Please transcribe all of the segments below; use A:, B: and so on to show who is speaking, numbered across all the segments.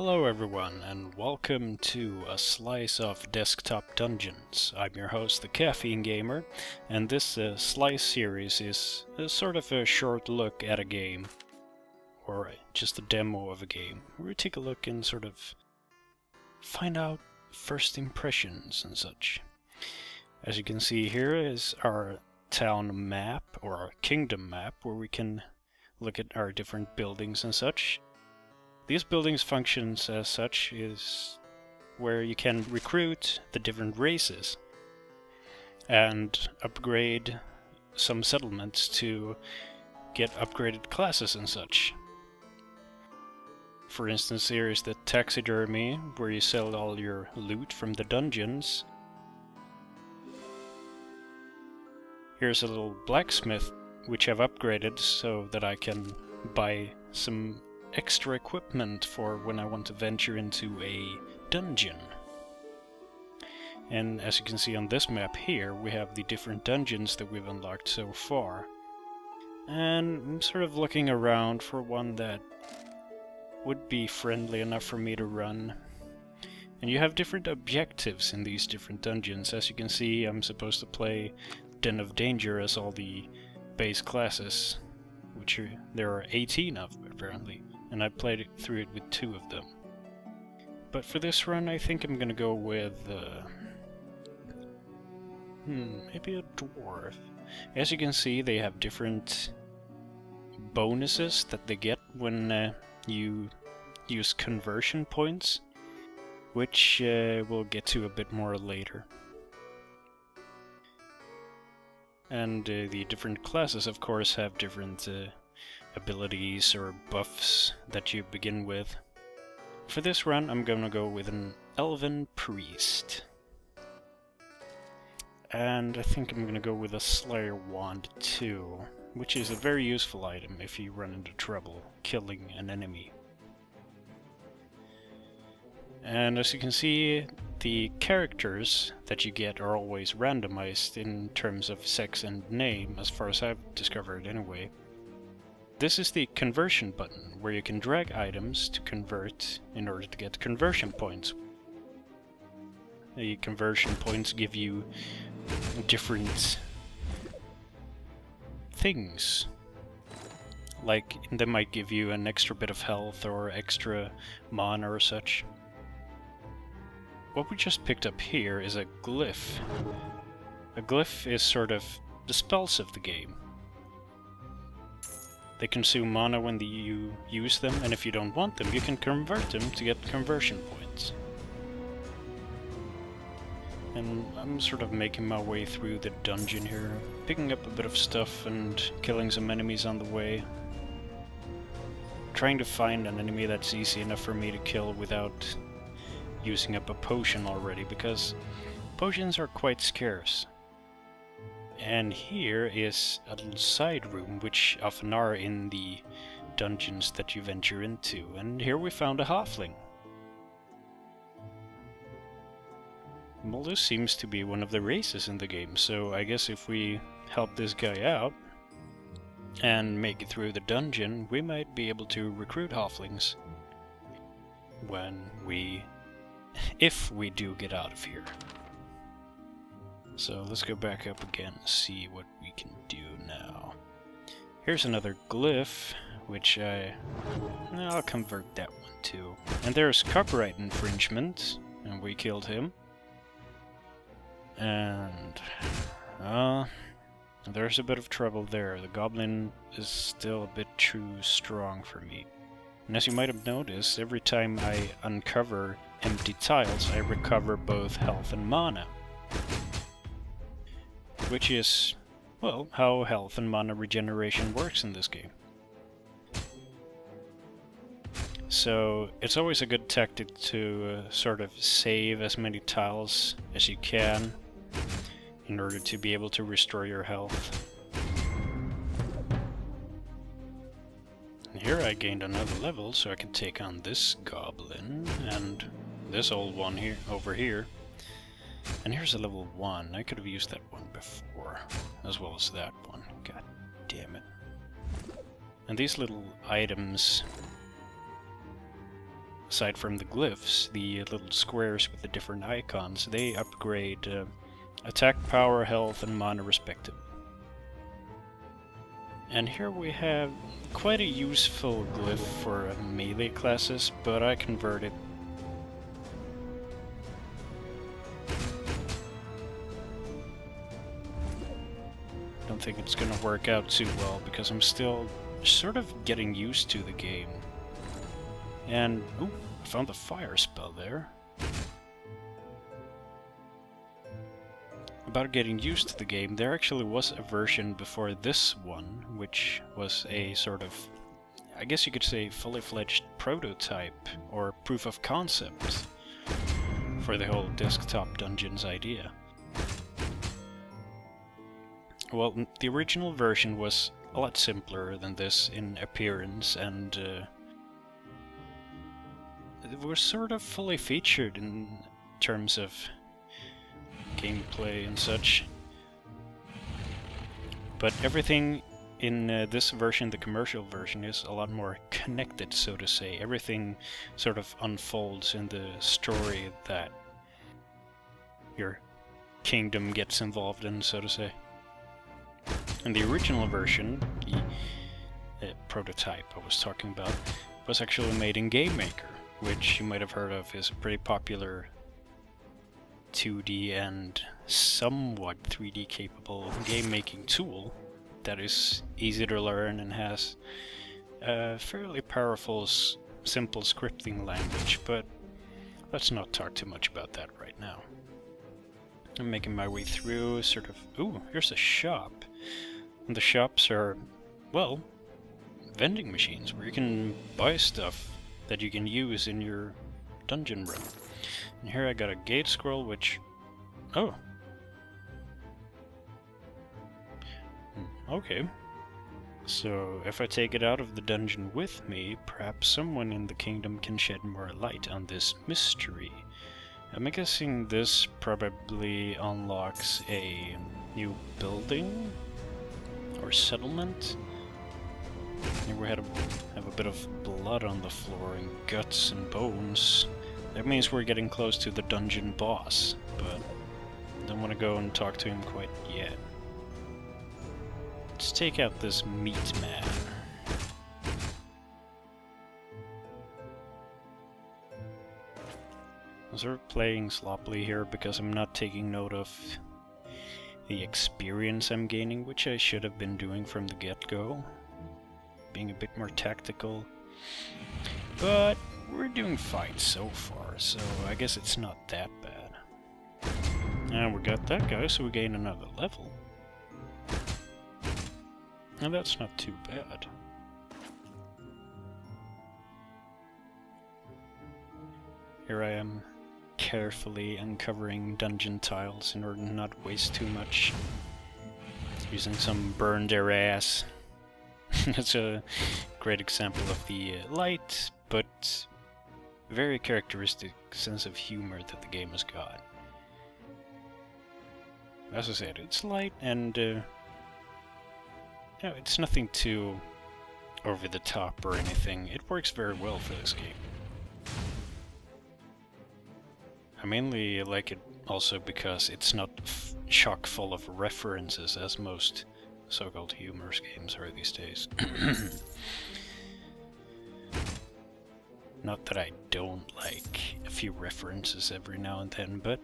A: Hello everyone, and welcome to A Slice of Desktop Dungeons. I'm your host, the Caffeine Gamer, and this Slice series is sort of a short look at a game, or just a demo of a game, where we take a look and sort of find out first impressions and such. As you can see here is our town map, or our kingdom map, where we can look at our different buildings and such. These buildings functions as such is where you can recruit the different races and upgrade some settlements to get upgraded classes and such. For instance, here is the taxidermy, where you sell all your loot from the dungeons. Here's a little blacksmith, which I've upgraded so that I can buy some extra equipment for when I want to venture into a dungeon. And as you can see on this map here, we have the different dungeons that we've unlocked so far. And I'm sort of looking around for one that would be friendly enough for me to run. And you have different objectives in these different dungeons. As you can see, I'm supposed to play Den of Danger as all the base classes, which there are 18 of, apparently. And I played through it with 2 of them. But for this run, I think I'm gonna go with maybe a dwarf. As you can see, they have different bonuses that they get when you use conversion points, which we'll get to a bit more later. And the different classes, of course, have different abilities or buffs that you begin with. For this run, I'm gonna go with an Elven Priest. And I think I'm gonna go with a Slayer Wand too, which is a very useful item if you run into trouble killing an enemy. And as you can see, the characters that you get are always randomized in terms of sex and name, as far as I've discovered anyway. This is the conversion button, where you can drag items to convert in order to get conversion points. The conversion points give you different things. Like, they might give you an extra bit of health or extra mana or such. What we just picked up here is a glyph. A glyph is sort of the spells of the game. They consume mana when you use them, and if you don't want them, you can convert them to get conversion points. And I'm sort of making my way through the dungeon here, picking up a bit of stuff and killing some enemies on the way. Trying to find an enemy that's easy enough for me to kill without using up a potion already, because potions are quite scarce. And here is a little side room, which often are in the dungeons that you venture into. And here we found a halfling. Well, this seems to be one of the races in the game, so I guess if we help this guy out and make it through the dungeon, we might be able to recruit halflings if we do get out of here. So let's go back up again and see what we can do now. Here's another glyph, which I'll convert that one too. And there's copyright infringement, and we killed him. And there's a bit of trouble there. The goblin is still a bit too strong for me. And as you might have noticed, every time I uncover empty tiles, I recover both health and mana. Which is, well, how health and mana regeneration works in this game. So it's always a good tactic to sort of save as many tiles as you can in order to be able to restore your health. And here I gained another level, so I can take on this goblin and this old one here over here. And here's a level 1. I could have used that one before, as well as that one. God damn it. And these little items aside from the glyphs, the little squares with the different icons, they upgrade attack, power, health, and mana respectively. And here we have quite a useful glyph for melee classes, but I converted. Don't think it's gonna work out too well because I'm still sort of getting used to the game. And ooh, I found the fire spell there. About getting used to the game, there actually was a version before this one, which was a sort of, I guess you could say, fully fledged prototype or proof of concept for the whole desktop dungeons idea. Well, the original version was a lot simpler than this in appearance, and it was sort of fully featured in terms of gameplay and such. But everything in this version, the commercial version, is a lot more connected, so to say. Everything sort of unfolds in the story that your kingdom gets involved in, so to say. In the original version, the prototype I was talking about, was actually made in GameMaker, which you might have heard of is a pretty popular 2D and somewhat 3D capable game-making tool that is easy to learn and has a fairly powerful, simple scripting language, but let's not talk too much about that right now. I'm making my way through, sort of... Ooh, here's a shop. And the shops are, well, vending machines where you can buy stuff that you can use in your dungeon run. And here I got a gate scroll, which... Oh. Okay. So, if I take it out of the dungeon with me, perhaps someone in the kingdom can shed more light on this mystery. I'm guessing this probably unlocks a new building? Or settlement? Here we have a bit of blood on the floor and guts and bones. That means we're getting close to the dungeon boss, but I don't want to go and talk to him quite yet. Let's take out this meat man. I'm sort of playing sloppily here because I'm not taking note of the experience I'm gaining, which I should have been doing from the get-go. Being a bit more tactical. But we're doing fine so far, so I guess it's not that bad. And we got that guy, so we gain another level. And that's not too bad. Here I am, carefully uncovering dungeon tiles in order to not waste too much. Using some burn their ass. That's a great example of the light, but very characteristic sense of humor that the game has got. As I said, it's light and it's nothing too over the top or anything. It works very well for this game. I mainly like it also because it's not chock full of references as most so-called humorous games are these days. Not that I don't like a few references every now and then, but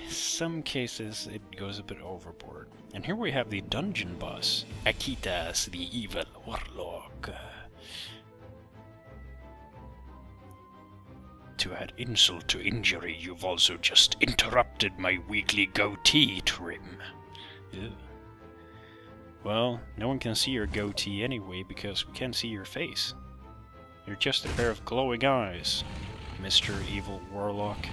A: some cases it goes a bit overboard. And here we have the dungeon boss, Akitas, the evil warlock. To add insult to injury, you've also just interrupted my weekly goatee trim. Ew. Well, no one can see your goatee anyway because we can't see your face. You're just a pair of glowing eyes, Mr. Evil Warlock.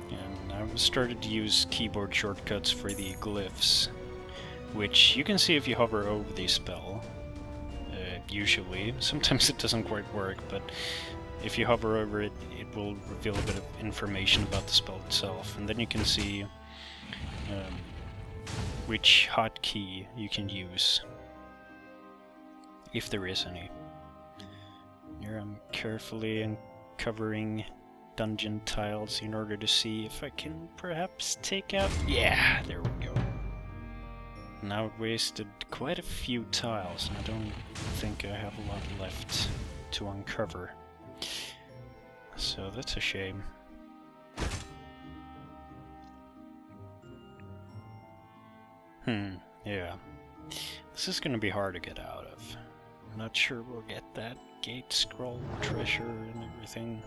A: And I've started to use keyboard shortcuts for the glyphs, which you can see if you hover over the spell. Usually. Sometimes it doesn't quite work, but if you hover over it, it will reveal a bit of information about the spell itself, and then you can see which hotkey you can use, if there is any. Here I'm carefully uncovering dungeon tiles in order to see if I can perhaps take out... Yeah, there we go. Now I've wasted quite a few tiles, and I don't think I have a lot left to uncover. So that's a shame. Yeah. This is gonna be hard to get out of. I'm not sure we'll get that gate scroll treasure and everything.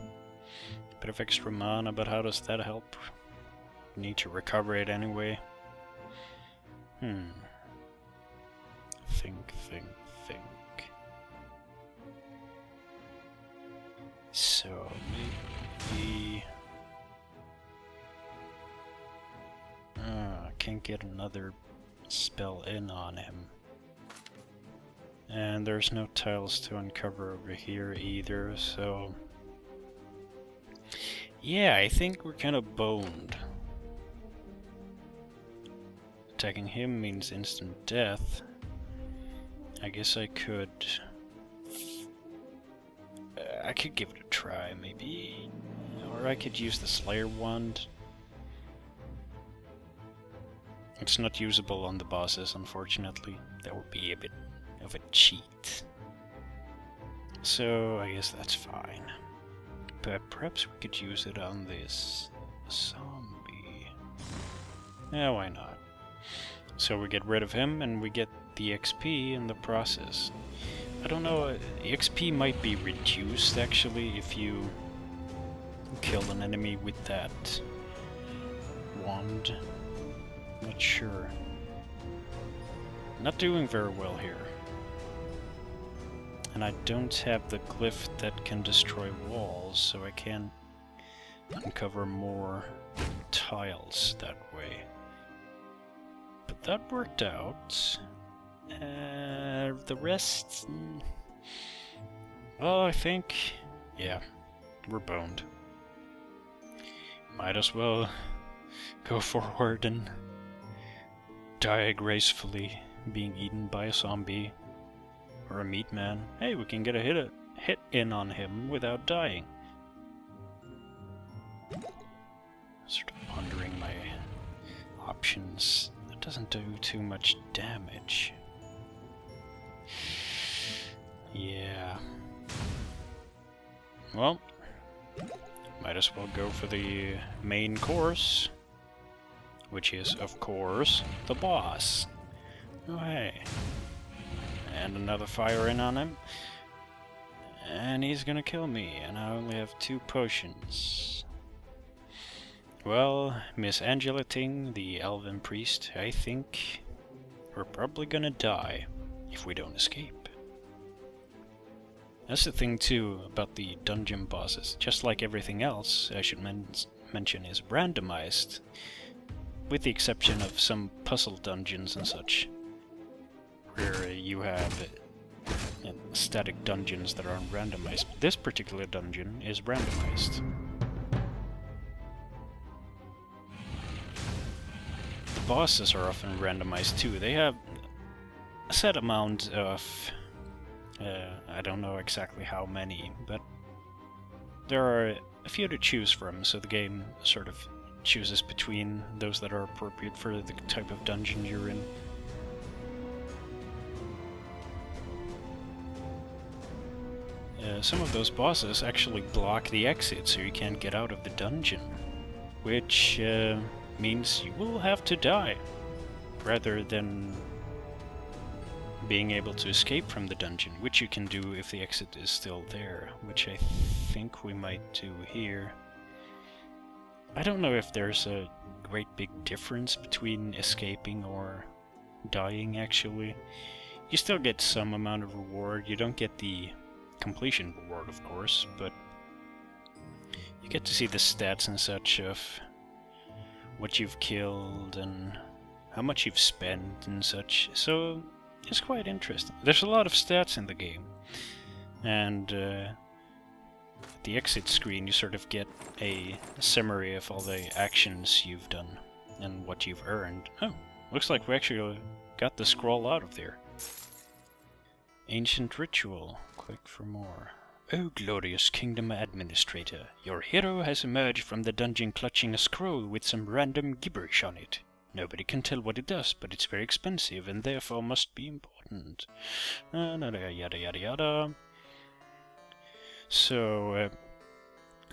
A: Bit of extra mana, but how does that help? Need to recover it anyway. Think. So, maybe... I can't get another spell in on him. And there's no tiles to uncover over here either, so... Yeah, I think we're kind of boned. Attacking him means instant death. I guess I could... I could give it a try, maybe. Or I could use the Slayer Wand. It's not usable on the bosses, unfortunately. That would be a bit of a cheat. So, I guess that's fine. But perhaps we could use it on this zombie. Yeah, why not? So we get rid of him, and we get the XP in the process. I don't know, XP might be reduced, actually, if you kill an enemy with that wand. Not sure. Not doing very well here. And I don't have the glyph that can destroy walls, so I can uncover more tiles that way. But that worked out. The rest... Well, I think... Yeah, we're boned. Might as well go forward and die gracefully, being eaten by a zombie. Or a meat man. Hey, we can get a hit in on him without dying. Sort of pondering my options. That doesn't do too much damage. Yeah. Well, might as well go for the main course, which is, of course, the boss. Oh, hey. And another fire in on him. And he's gonna kill me, and I only have 2 potions. Well, Miss Angela Ting, the elven priest, I think we're probably gonna die if we don't escape. That's the thing too about the dungeon bosses. Just like everything else, I should mention, is randomized. With the exception of some puzzle dungeons and such, where you have static dungeons that are randomized. This particular dungeon is randomized. The bosses are often randomized too. They have a set amount of... I don't know exactly how many, but there are a few to choose from, so the game sort of chooses between those that are appropriate for the type of dungeon you're in. Some of those bosses actually block the exit, so you can't get out of the dungeon, which means you will have to die, rather than being able to escape from the dungeon, which you can do if the exit is still there, which I think we might do here. I don't know if there's a great big difference between escaping or dying, actually. You still get some amount of reward. You don't get the completion reward, of course, but you get to see the stats and such of what you've killed and how much you've spent and such, so it's quite interesting. There's a lot of stats in the game, and at the exit screen you sort of get a summary of all the actions you've done and what you've earned. Oh, looks like we actually got the scroll out of there. Ancient ritual. Click for more. O glorious kingdom administrator, your hero has emerged from the dungeon clutching a scroll with some random gibberish on it. Nobody can tell what it does, but it's very expensive and therefore must be important. Yada yada yada. So,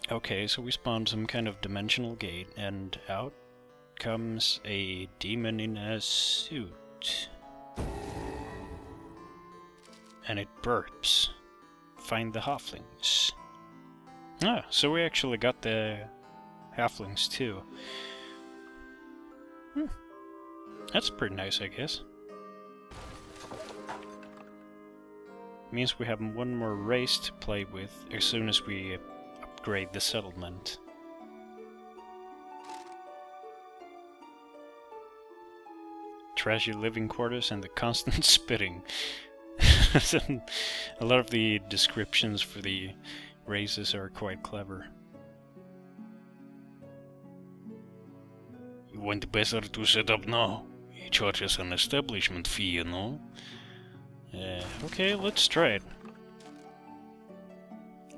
A: okay, so we spawned some kind of dimensional gate, and out comes a demon in a suit. And it burps. Find the halflings. Ah, so we actually got the halflings too. That's pretty nice, I guess. Means we have one more race to play with as soon as we upgrade the settlement. Trashy living quarters and the constant spitting. A lot of the descriptions for the races are quite clever. You want better to set up now? He charges an establishment fee, you know? Okay, let's try it.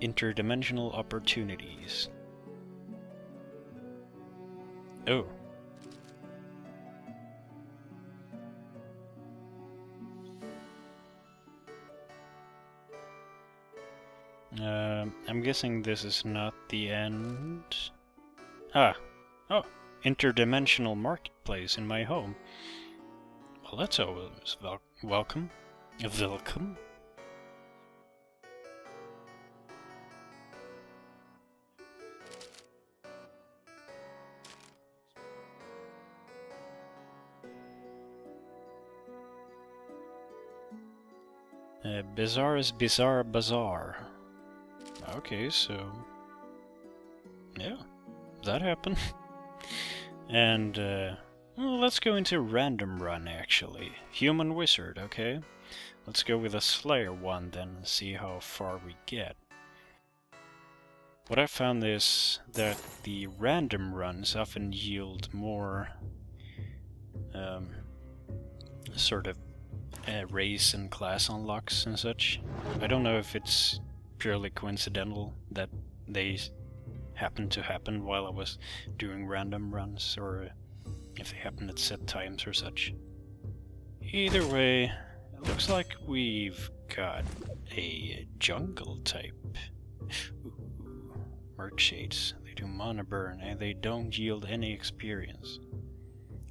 A: Interdimensional opportunities. Oh. I'm guessing this is not the end. Ah. Oh. Interdimensional marketplace in my home. Well, that's always welcome. Welcome. Bizarre is bizarre bazaar. Okay, so yeah, that happened. And well, let's go into random run actually. Human wizard, okay? Let's go with a Slayer one then and see how far we get. What I found is that the random runs often yield more sort of race and class unlocks and such. I don't know if it's purely coincidental that they happen to happen while I was doing random runs, or if they happen at set times or such. Either way, it looks like we've got a jungle type. Ooh, Merc Shades. They do mana burn and they don't yield any experience.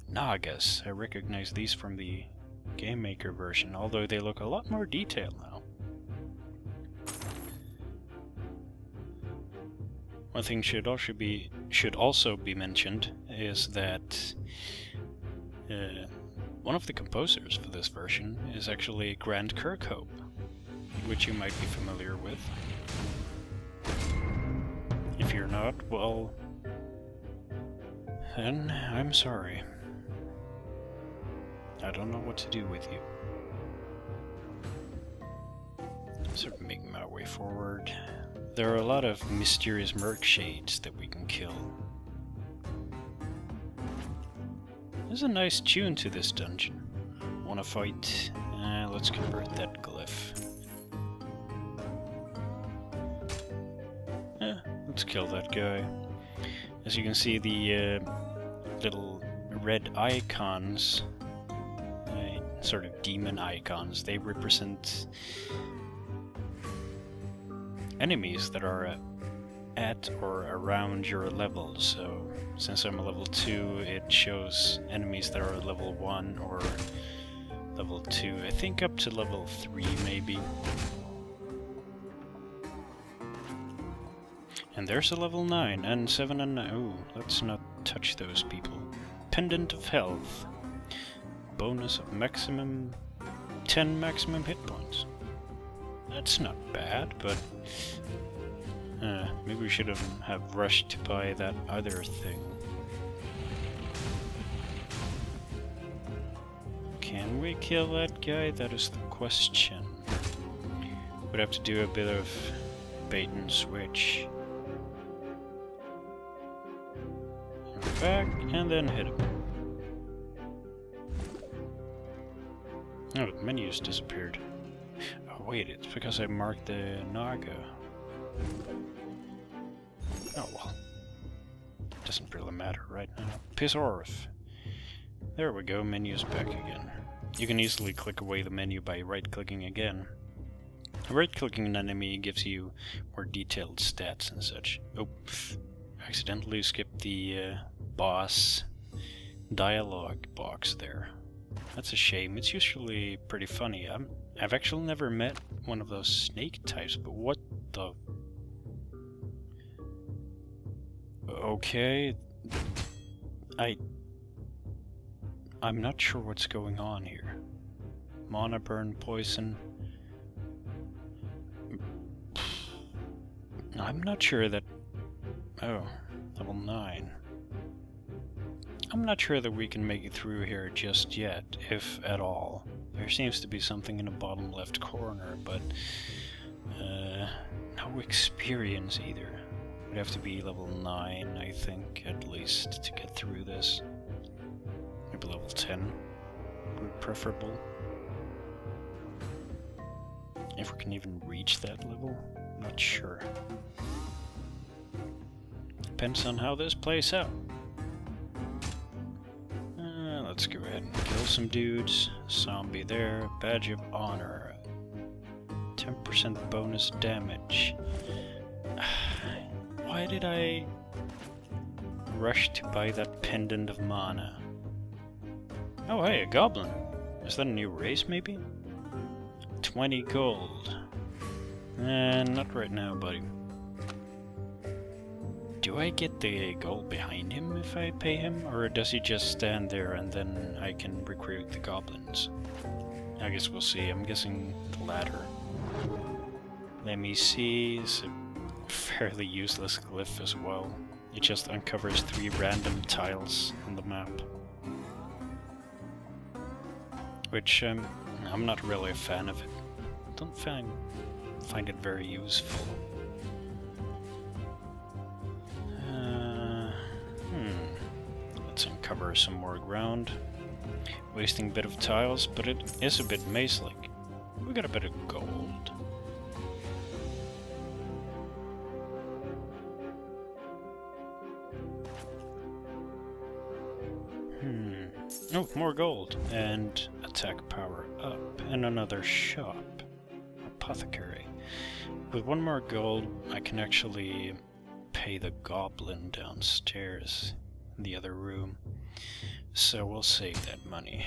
A: Nagas. I recognize these from the Game Maker version, although they look a lot more detailed now. One thing should also be mentioned is that one of the composers for this version is actually Grant Kirkhope, which you might be familiar with. If you're not, well, then I'm sorry. I don't know what to do with you. Sort of making my way forward. There are a lot of mysterious Merc Shades that we can kill. There's a nice tune to this dungeon. Wanna fight? Let's convert that glyph. Let's kill that guy. As you can see, the little red icons, sort of demon icons, they represent enemies that are at or around your level. So since I'm a level 2, it shows enemies that are level 1 or level 2. I think up to level 3 maybe. And there's a level 9 and 7 and 9. Ooh, let's not touch those people. Pendant of Health. Bonus of maximum 10 maximum hit points. That's not bad, but maybe we should have rushed to buy that other thing. Can we kill that guy? That is the question. We'd have to do a bit of bait and switch. Back, and then hit him. Oh, the menu's disappeared. Oh wait, it's because I marked the Naga. Oh well. Doesn't really matter right now. Piss off. There we go, menu's back again. You can easily click away the menu by right-clicking again. Right-clicking an enemy gives you more detailed stats and such. Oh, accidentally skipped the boss dialogue box there. That's a shame. It's usually pretty funny. I've actually never met one of those snake types, but what the... Okay... I'm not sure what's going on here. Mana burn, poison... I'm not sure that... Oh, level 9. I'm not sure that we can make it through here just yet, if at all. There seems to be something in the bottom left corner, but... no experience either. Would have to be level 9, I think, at least, to get through this. Maybe level 10 would be preferable. If we can even reach that level, not sure. Depends on how this plays out. Let's go ahead and kill some dudes. Zombie there, badge of honor. 10% bonus damage. Why did I rush to buy that pendant of mana? Oh hey, a goblin. Is that a new race maybe? 20 gold. Not right now, buddy. Do I get the gold behind him if I pay him? Or does he just stand there and then I can recruit the goblins? I guess we'll see. I'm guessing the latter. Let me see. It's a fairly useless glyph as well. It just uncovers 3 random tiles on the map. Which, I'm not really a fan of it. Don't find it very useful. Let's uncover some more ground. Wasting a bit of tiles, but it is a bit maze-like. We got a bit of gold. Oh, more gold. And attack power up. And another shop. Apothecary. With 1 more gold, I can actually pay the goblin downstairs in the other room. So we'll save that money.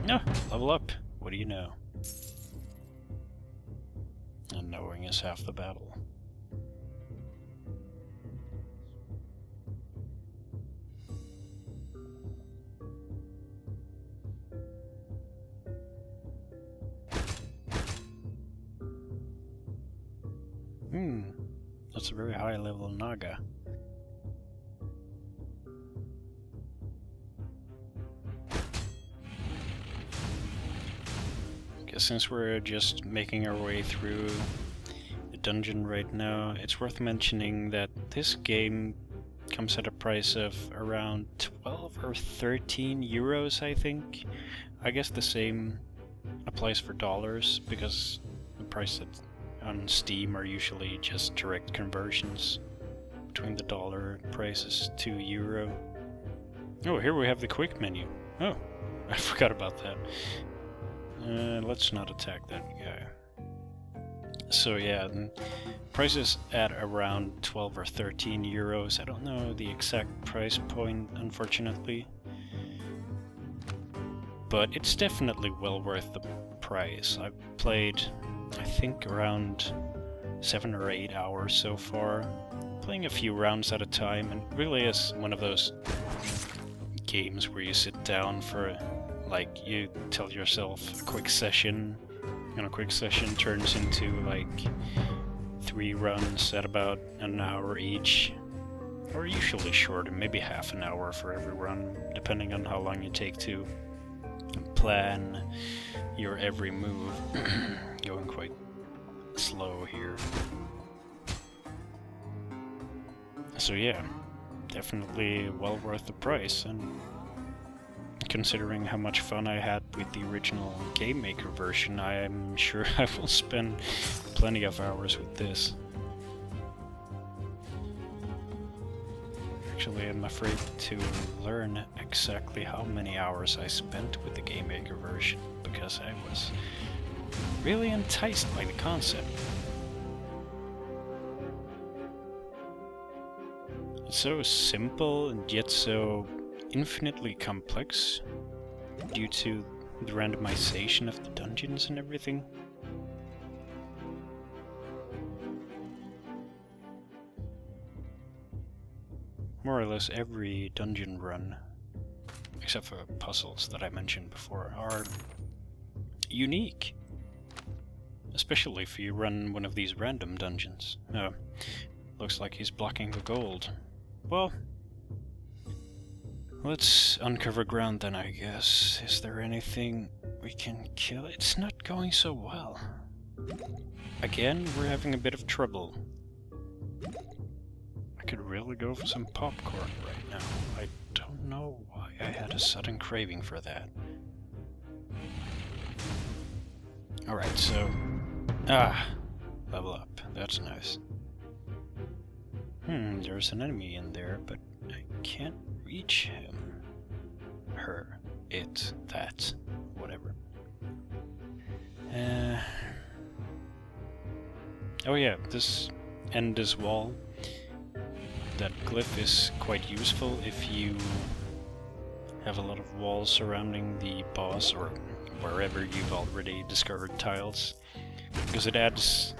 A: Ah, level up. What do you know? And knowing is half the battle. That's a very high level Naga. Guess since we're just making our way through the dungeon right now, it's worth mentioning that this game comes at a price of around 12 or 13 euros, I think. I guess the same applies for dollars, because the price on Steam are usually just direct conversions between the dollar prices to euro. Oh, here we have the quick menu. Oh, I forgot about that. Let's not attack that guy. So yeah, prices at around 12 or 13 euros. I don't know the exact price point, unfortunately. But it's definitely well worth the price. I've played, I think, around 7 or 8 hours so far, playing a few rounds at a time, and it really is one of those games where you sit down for, like, you tell yourself a quick session, and a quick session turns into like 3 runs at about an hour each, or usually shorter, maybe half an hour for every run, depending on how long you take to plan your every move. Going quite slow here. So yeah, definitely well worth the price, and considering how much fun I had with the original Game Maker version, I am sure I will spend plenty of hours with this. Actually, I'm afraid to learn exactly how many hours I spent with the Game Maker version, because I was really enticed by the concept. It's so simple and yet so infinitely complex due to the randomization of the dungeons and everything. More or less every dungeon run, except for puzzles that I mentioned before, are unique. Especially if you run one of these random dungeons. Oh, looks like he's blocking the gold. Well, let's uncover ground then, I guess. Is there anything we can kill? It's not going so well. Again, we're having a bit of trouble. I could really go for some popcorn right now. I don't know why I had a sudden craving for that. Alright, so... level up. That's nice. There's an enemy in there, but I can't reach him. Her. It. That. Whatever. Oh yeah, this end this wall. That glyph is quite useful if you have a lot of walls surrounding the boss or wherever you've already discovered tiles, because it adds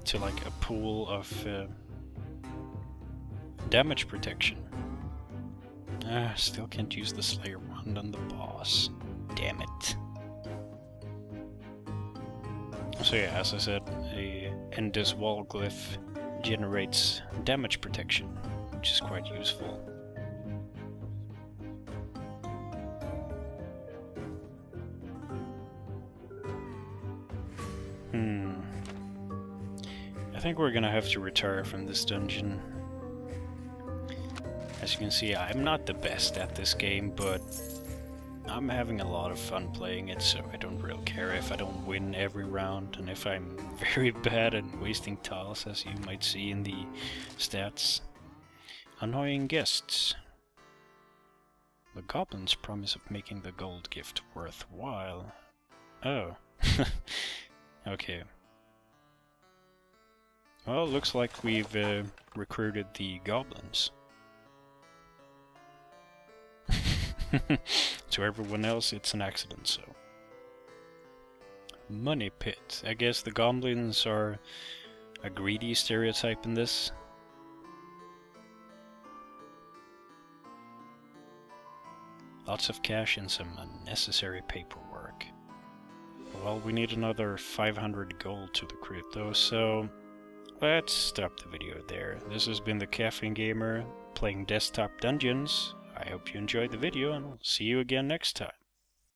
A: to like a pool of damage protection. Still can't use the Slayer wand on the boss. Damn it. So yeah, as I said, a end this wall glyph generates damage protection, which is quite useful. I think we're gonna have to retire from this dungeon. As you can see, I'm not the best at this game, but I'm having a lot of fun playing it, so I don't really care if I don't win every round, and if I'm very bad at wasting tiles, as you might see in the stats. Annoying guests. The goblins promise of making the gold gift worthwhile. Oh. Okay. Well, looks like we've recruited the goblins. To everyone else, it's an accident, so. Money pit. I guess the goblins are a greedy stereotype in this. Lots of cash and some unnecessary paperwork. Well, we need another 500 gold to recruit though, so let's stop the video there. This has been the Caffeine Gamer playing Desktop Dungeons. I hope you enjoyed the video, and I'll see you again next time.